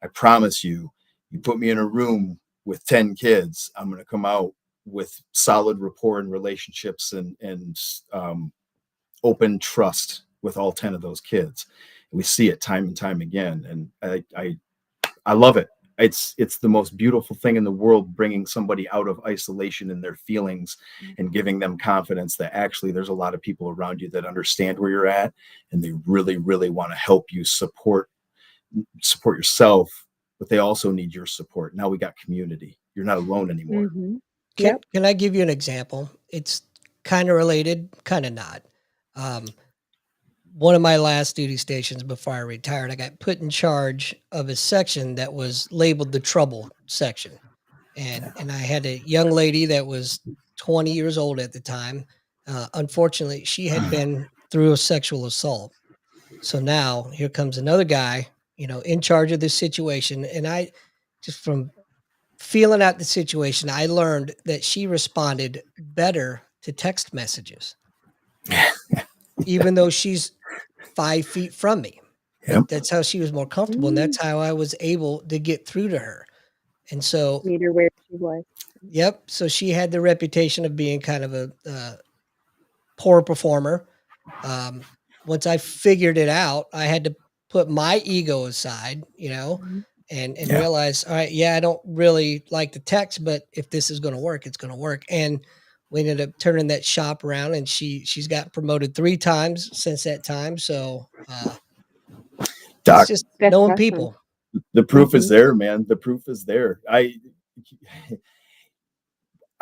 S3: I promise you, you put me in a room with 10 kids, I'm going to come out with solid rapport and relationships and open trust with all 10 of those kids. We see it time and time again. And I love it. It's the most beautiful thing in the world, bringing somebody out of isolation in their feelings and giving them confidence that actually there's a lot of people around you that understand where you're at, and they really, really want to help you support yourself, but they also need your support. Now we got community. You're not alone anymore.
S2: Mhm.
S1: Can
S2: Yep.
S1: can I give you an example? It's kinda related, kinda not. Um, One of my last duty stations before I retired, I got put in charge of a section that was labeled the trouble section. And I had a young lady that was 20 years old at the time. Unfortunately, she had been through a sexual assault. So now here comes another guy, in charge of this situation. And I just from feeling out the situation, I learned that she responded better to text messages, even though she's 5 feet from me.
S3: Yep.
S1: That's how she was more comfortable. And that's
S2: Mm.
S1: how I was able to get through to her. And so,
S2: Meet her where she was.
S1: yep. So she had the reputation of being kind of a poor performer. Um, Once I figured it out, I had to put my ego aside,
S2: Mhm.
S1: and
S3: Yeah.
S1: realize, all right, yeah, I don't really like the text, but if this is going to work, it's going to work. And we ended up turning that shop around, and she's got promoted 3 times since that time. So it's
S3: Doc,
S1: just
S2: That's
S1: knowing
S2: awesome.
S1: people.
S3: The proof is
S2: Mhm.
S3: there, man. The proof is there. I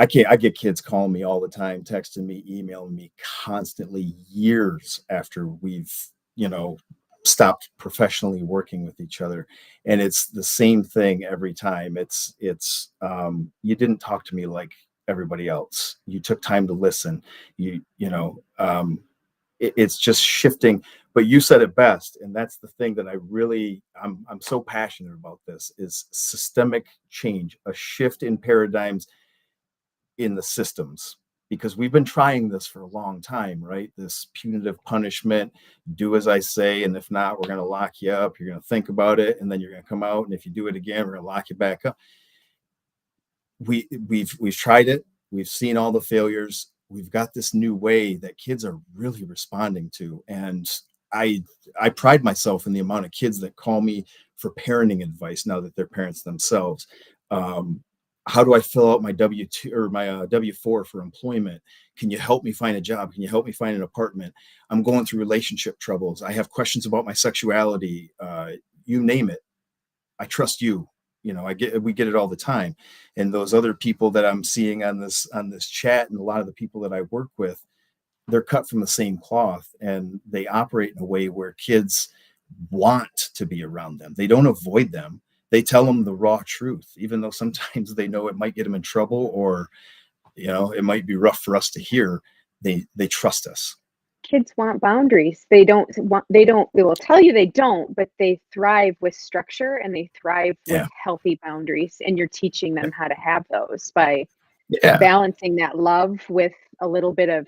S3: get kids calling me all the time, texting me, emailing me constantly years after we've, you know, stopped professionally working with each other. And it's the same thing every time. You didn't talk to me like everybody else. You took time to listen. It's just shifting. But you said it best, and that's the thing that I'm so passionate about. This is systemic change, a shift in paradigms in the systems, because we've been trying this for a long time, right? This punitive punishment, do as I say, and if not, we're going to lock you up. You're going to think about it, and then you're going to come out, and if you do it again, we're going to lock you back up. We've tried it. We've seen all the failures. We've got this new way that kids are really responding to, and I I pride myself in the amount of kids that call me for parenting advice now that they're parents themselves. Um, how do I fill out my W-2 or my W-4 for employment? Can you help me find a job? Can you help me find an apartment? I'm going through relationship troubles. I have questions about my sexuality. You name it. I trust you. We get it all the time. And those other people that I'm seeing on this chat, and a lot of the people that I work with, they're cut from the same cloth, and they operate in a way where kids want to be around them. They don't avoid them. They tell them the raw truth, even though sometimes they know it might get them in trouble, or it might be rough for us to hear. They trust us.
S2: Kids want boundaries. They will tell you they don't, but they thrive with structure and they thrive with
S3: Yeah.
S2: healthy boundaries. And you're teaching them how to have those by
S3: Yeah.
S2: balancing that love with a little bit of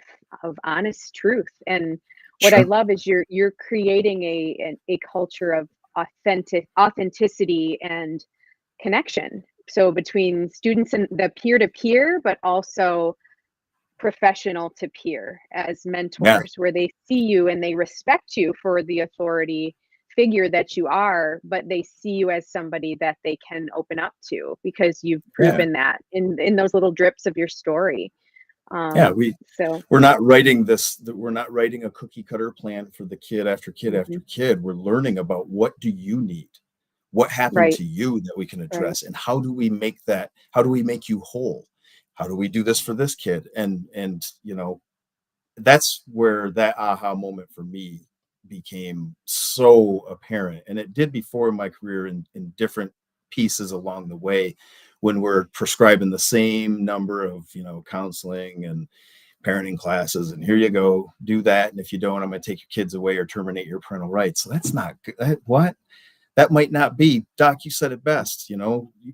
S2: honest truth. And what I
S3: Sure.
S2: love is you're creating a culture of authenticity and connection. So between students and the peer to peer, but also professional to peer as
S3: Yeah.
S2: mentors, where they see you and they respect you for the authority figure that you are, but they see you as somebody that they can open up to because you've
S3: Yeah.
S2: proven that in those little drips of your story.
S3: Yeah.
S2: um so
S3: We're not writing this. We're not writing a cookie cutter plan for the kid after kid after
S2: mhm,
S3: kid. We're learning about, what do you need? What happened
S2: right,
S3: to you that we can
S2: right.
S3: address, and how do we make you whole? How do we do this for this kid? And that's where that aha moment for me became so apparent. And it did before in my career, in different pieces along the way, when we're prescribing the same number of counseling and parenting classes, and here you go, do that, and if you don't, I'm going to take your kids away or terminate your parental rights. So that's not good. What that might not be. Doc, you said it best.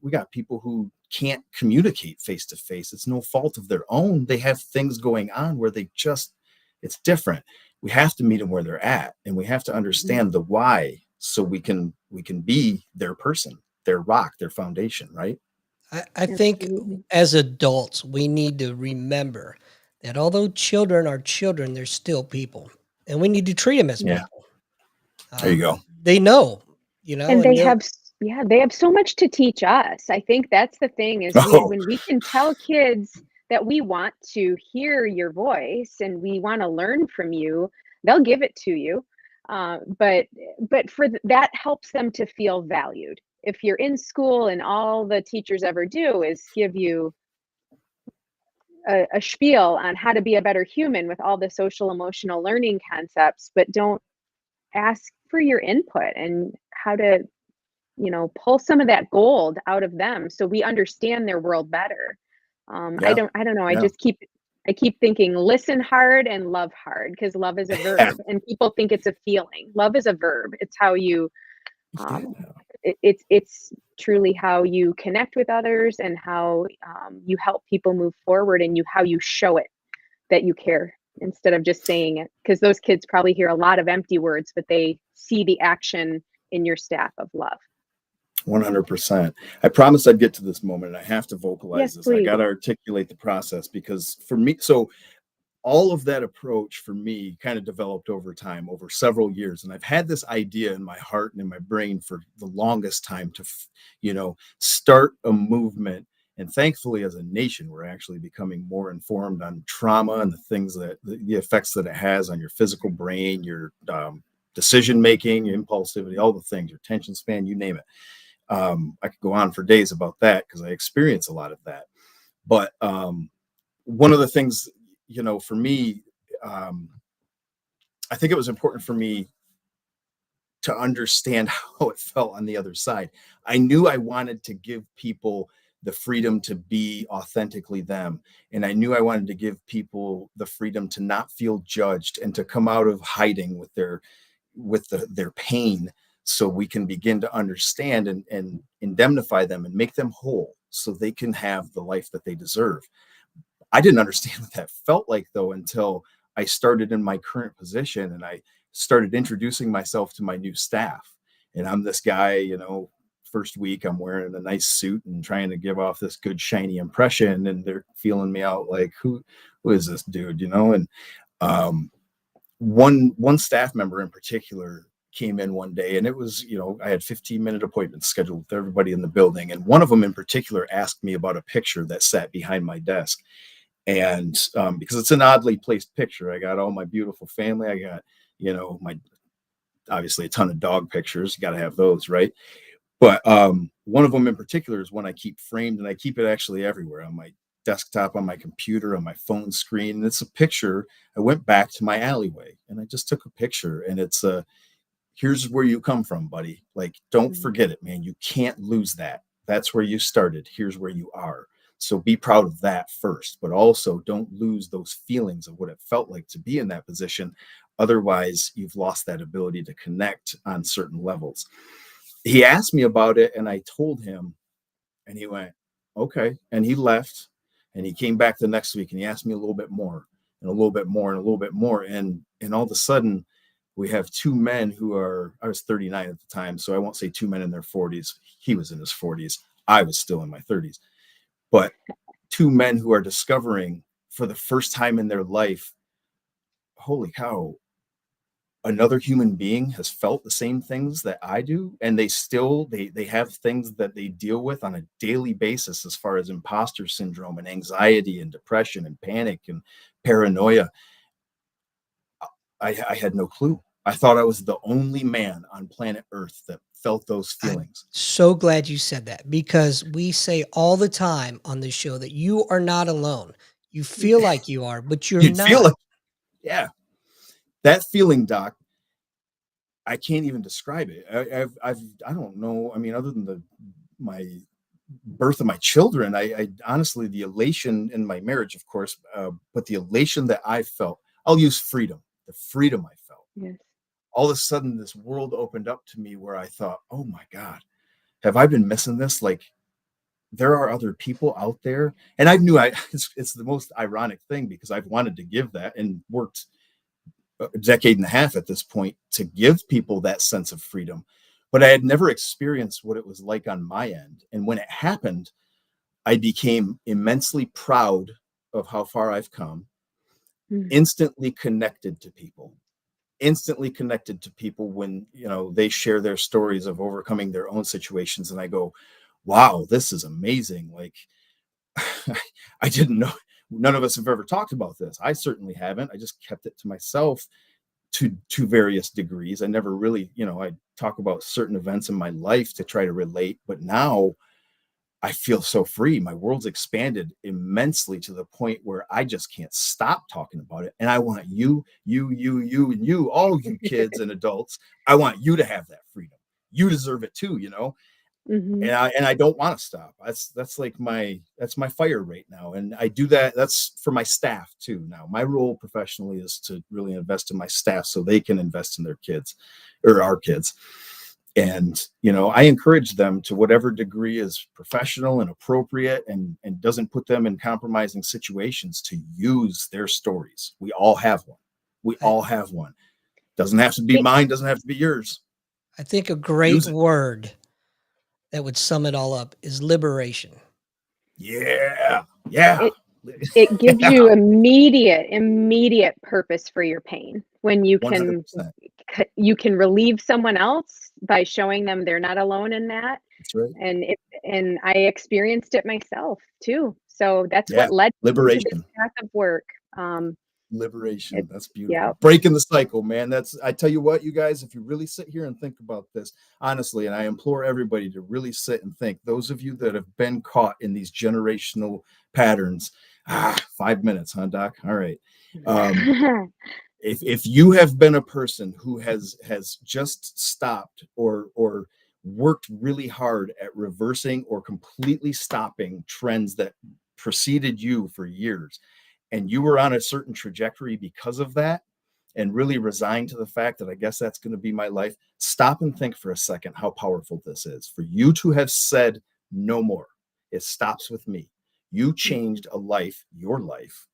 S3: We got people who can't communicate face to face. It's no fault of their own. They have things going on where it's different. We have to meet them where they're at, and we have to
S2: Mhm.
S3: understand the why, so we can be their person, their rock, their foundation, right?
S1: I think
S2: Absolutely.
S1: as adults, we need to remember that although children are children, they're still people, and we need to treat them as
S3: Yeah.
S1: people.
S3: There you go.
S1: They know,
S2: And
S1: and
S2: they
S1: they'll.
S2: have yeah, they have so much to teach us. I think that's the thing is
S3: Oh,
S2: when we can tell kids that we want to hear your voice and we want to learn from you, they'll give it to you. But that helps them to feel valued. If you're in school and all the teachers ever do is give you a spiel on how to be a better human with all the social emotional learning concepts, but don't ask for your input and how to pull some of that gold out of them so we understand their world better.
S3: yeah.
S2: I don't know.
S3: Yeah.
S2: I keep thinking listen hard and love hard because love is a
S3: Yeah.
S2: verb and people think it's a feeling. Love is a verb. It's how you um, it's truly how you connect with others and how you help people move forward and how you show it that you care instead of just saying it because those kids probably hear a lot of empty words but they see the action in your staff of love.
S3: 100%. I promised I'd get to this moment, and I have to vocalize
S2: Yes,
S3: this. I
S2: please.
S3: got to articulate the process, because for me, so all of that approach for me kind of developed over time, over several years. And I've had this idea in my heart and in my brain for the longest time to, start a movement. And thankfully, as a nation, we're actually becoming more informed on trauma and the effects that it has on your physical brain, your decision making, your impulsivity, all the things, your attention span, you name it. I could go on for days about that because I experience a lot of that. But one of the things, for me, um, I think it was important for me to understand how it felt on the other side. I knew I wanted to give people the freedom to be authentically them. And I knew I wanted to give people the freedom to not feel judged and to come out of hiding with their pain, so we can begin to understand and indemnify them and make them whole so they can have the life that they deserve. I didn't understand what that felt like, though, until I started in my current position and I started introducing myself to my new staff. And I'm this guy, first week I'm wearing a nice suit and trying to give off this good shiny impression, and they're feeling me out like, who is this dude, And um, one staff member in particular came in one day, and it was, I had 15-minute appointments scheduled with everybody in the building, and one of them in particular asked me about a picture that sat behind my desk. And because it's an oddly placed picture, I got all my beautiful family. I got, my obviously a ton of dog pictures. You got to have those, right? But one of them in particular is one I keep framed, and I keep it actually everywhere on my desktop, on my computer, on my phone screen. And it's a picture. I went back to my alleyway and I just took a picture, and it's here's where you come from, buddy. Like, don't forget it, man. You can't lose that. That's where you started. Here's where you are. So be proud of that first, but also don't lose those feelings of what it felt like to be in that position. Otherwise, you've lost that ability to connect on certain levels. He asked me about it, and I told him, and he went, okay. And he left, and he came back the next week, and he asked me a little bit more and a little bit more and a little bit more. And all of a sudden, we have two men who are, I was 39 at the time, so I won't say two men in their 40s. He was in his 40s. I was still in my 30s. But two men who are discovering for the first time in their life, holy cow, another human being has felt the same things that I do. And they have things that they deal with on a daily basis, as far as imposter syndrome and anxiety and depression and panic and paranoia. I had no clue. I thought I was the only man on planet Earth that felt those feelings.
S1: I'm so glad you said that, because we say all the time on this show that you are not alone. You feel like you are, but you're
S3: You'd feel
S1: not.
S3: like, yeah, that feeling, Doc, I can't even describe it. I don't know. I mean, other than my birth of my children, I honestly, the elation in my marriage, of course, but the elation that I felt, I'll use freedom, the freedom I felt.
S2: Yes.
S3: All of a sudden, this world opened up to me where I thought, oh my God, have I been missing this? Like, there are other people out there. And I knew it's the most ironic thing, because I've wanted to give that and worked a decade and a half at this point to give people that sense of freedom. But I had never experienced what it was like on my end. And when it happened, I became immensely proud of how far I've come, instantly connected to people when, they share their stories of overcoming their own situations. And I go, wow, this is amazing. Like, I didn't know. None of us have ever talked about this. I certainly haven't. I just kept it to myself to various degrees. I never really, I talk about certain events in my life to try to relate, but now I feel so free. My world's expanded immensely to the point where I just can't stop talking about it. And I want you, and you, all you kids and adults, I want you to have that freedom. You deserve it too,
S2: Mm-hmm.
S3: and I don't want to stop. That's my fire right now. And I do that. That's for my staff too. Now, my role professionally is to really invest in my staff so they can invest in their kids, or our kids. And, I encourage them to whatever degree is professional and appropriate and doesn't put them in compromising situations, to use their stories. We all have one. Doesn't have to be mine. Doesn't have to be yours.
S1: I think a great word that would sum it all up is liberation.
S3: Yeah.
S2: It gives you immediate purpose for your pain when you can
S3: 100%.
S2: relieve someone else by showing them they're not alone in that.
S3: That's right.
S2: And I experienced it myself too. So that's
S3: Yeah.
S2: what led me to
S3: Liberation.
S2: this path of work.
S3: Liberation. That's beautiful.
S2: Yep.
S3: Breaking the cycle, man. I tell you what, you guys, if you really sit here and think about this, honestly, and I implore everybody to really sit and think, those of you that have been caught in these generational patterns, 5 minutes, huh, Doc? All right. If you have been a person who has just stopped or worked really hard at reversing or completely stopping trends that preceded you for years, and you were on a certain trajectory because of that, and really resigned to the fact that I guess that's going to be my life, stop and think for a second how powerful this is. For you to have said no more, it stops with me. You changed a life, your life,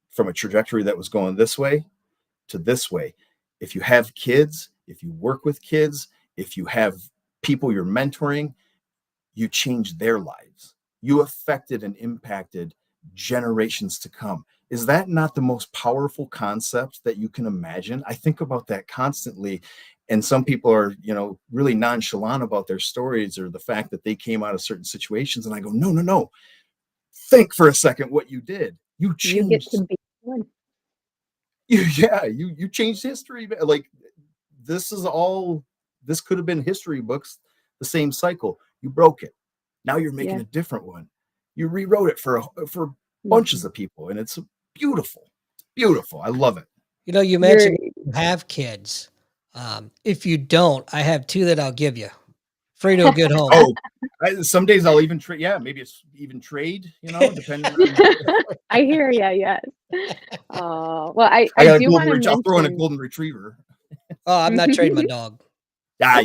S3: from a trajectory that was going this way to this way. If you have kids, if you work with kids, if you have people you're mentoring, you change their lives. You affected and impacted generations to come. Is that not the most powerful concept that you can imagine? I think about that constantly. And some people are, really nonchalant about their stories or the fact that they came out of certain situations. And I go, no. Think for a second what you did. You
S2: You get
S3: changed.
S2: to be one.
S3: You changed history. Like this could have been history books, the same cycle. You broke it. Now you're making a different one. You rewrote it for bunches of people, and it's beautiful. Beautiful. I love it.
S1: You mentioned you have kids. If you don't, I have 2 that I'll give you. Free to a good home.
S3: Oh, some days I'll even trade. Yeah, maybe it's even trade, depending on.
S2: I hear you. Yes. Well, I
S3: got a
S2: do want to mention.
S3: I'll throw in a golden retriever.
S1: Oh, I'm not trading my dog.
S3: Yeah.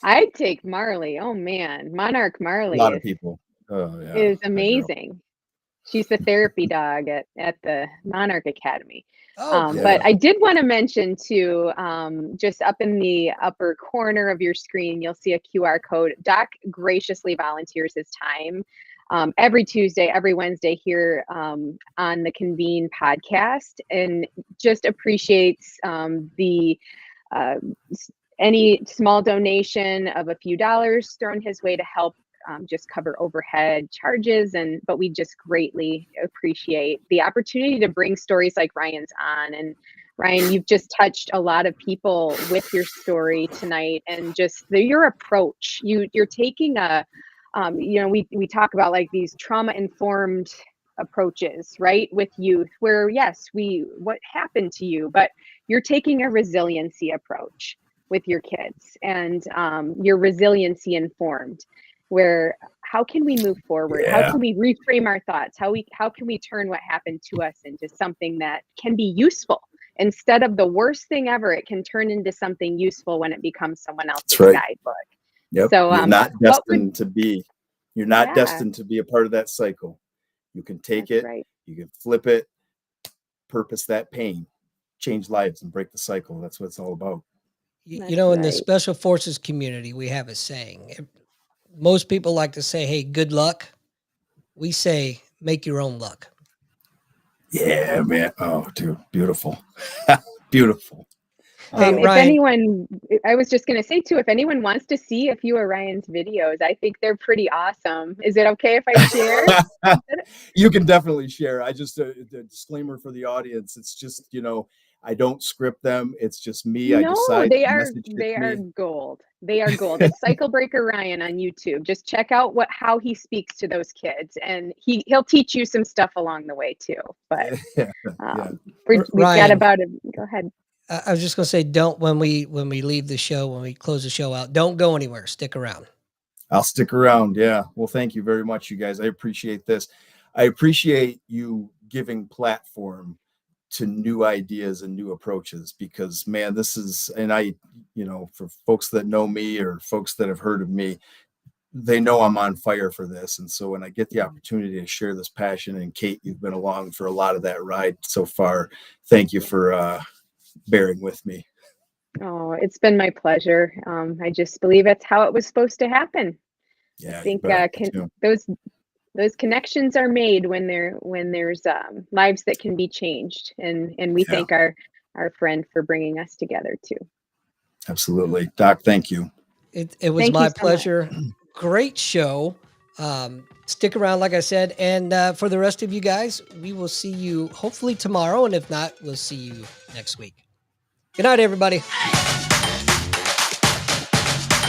S2: I'd take Marley. Oh man, Monarch Marley.
S3: A lot of people.
S2: Is amazing. She's the therapy dog at the Monarch Academy. But I did want to mention too, just up in the upper corner of your screen, you'll see a QR code. Doc graciously volunteers his time every Tuesday, every Wednesday here on the Convene podcast, and just appreciates any small donation of a few dollars thrown his way to help just cover overhead charges. But we just greatly appreciate the opportunity to bring stories like Ryan's on. And Ryan, you've just touched a lot of people with your story tonight, and just your approach. You're taking we talk about like these trauma-informed approaches, right, with youth, where yes, what happened to you, but you're taking a resiliency approach with your kids, and you're resiliency informed, where how can we move forward? How can we reframe our thoughts? How can we turn what happened to us into something that can be useful? Instead of the worst thing ever, it can turn into something useful when it becomes someone else's guidebook.
S3: Yep.
S2: So
S3: you're not destined to be. You're not destined to be a part of that cycle. You can take it. Right. You can flip it. Purpose that pain, change lives, and break the cycle. That's what it's all about.
S1: In the special forces community, we have a saying. Most people like to say, "Hey, good luck." We say, "Make your own luck."
S3: Yeah, man. Oh, dude, beautiful. Beautiful.
S1: Hey,
S2: if anyone, I was just going to say too, if anyone wants to see a few of Ryan's videos, I think they're pretty awesome. Is it okay if I share?
S3: You can definitely share. I just a disclaimer for the audience. It's just, I don't script them. It's just me. I decide.
S2: They are gold. They are gold. It's Cycle Breaker Ryan on YouTube. Just check out how he speaks to those kids, and he'll teach you some stuff along the way too. But we've got about it. Go ahead.
S1: I was just going to say, when we leave the show, when we close the show out, don't go anywhere. Stick around.
S3: I'll stick around. Yeah. Well, thank you very much, you guys. I appreciate this. I appreciate you giving platform to new ideas and new approaches, because man, this is, and I, for folks that know me or folks that have heard of me, they know I'm on fire for this. And so when I get the opportunity to share this passion, and Kate, you've been along for a lot of that ride so far. Thank you for bearing with me.
S2: Oh, it's been my pleasure. I just believe it's how it was supposed to happen.
S3: Yeah,
S2: I think those connections are made when there's lives that can be changed, and we thank our friend for bringing us together too.
S3: Absolutely. Doc, thank you.
S1: It was my pleasure. Great show. Stick around, like I said. And for the rest of you guys, we will see you hopefully tomorrow. And if not, we'll see you next week. Good night, everybody.